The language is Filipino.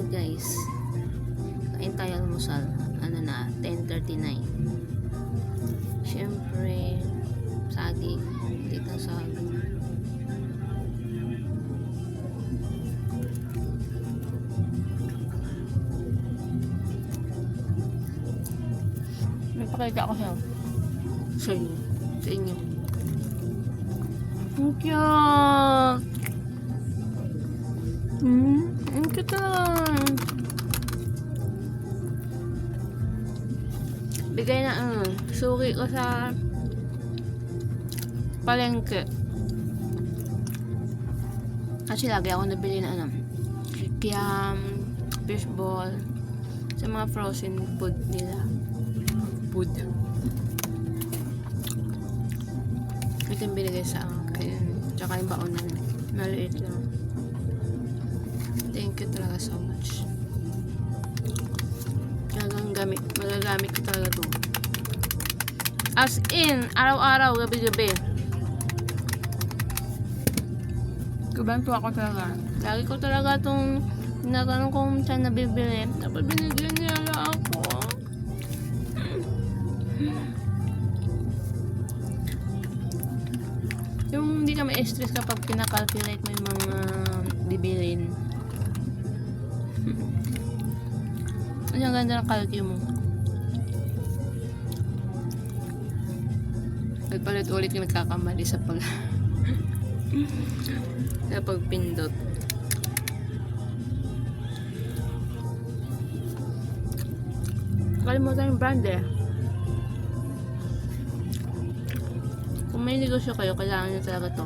guys, kain tayo almusal. Ano na, 10:39. Siyempre saging, dito saging. May pakita ko sa inyo. Ang cute! Ang cute lang. Bigay na, suki ko sa palengke. Kasi lagi ako nabili na kiam, fishball, sa mga frozen food nila. Ito yung binigay sa akin. Tsaka yung baon na maliit lang. Thank you talaga so much. Magagamit ko talaga to. As in, araw-araw, gabi-gabi. Kubanto ako talaga. Lagi ko talaga itong tinatanong kung saan nabibili. Tapos binigyan niya ako. Yung hindi ka ma-stress kapag kinakalculate mo yung mga bibilin. Ang ganda ng calcul mo. Nagpalit-ulit yung nagkakamali sa sa pagpindot. Kalimutan yung brand eh. Kung may negosyo kayo, kailangan nyo talaga to.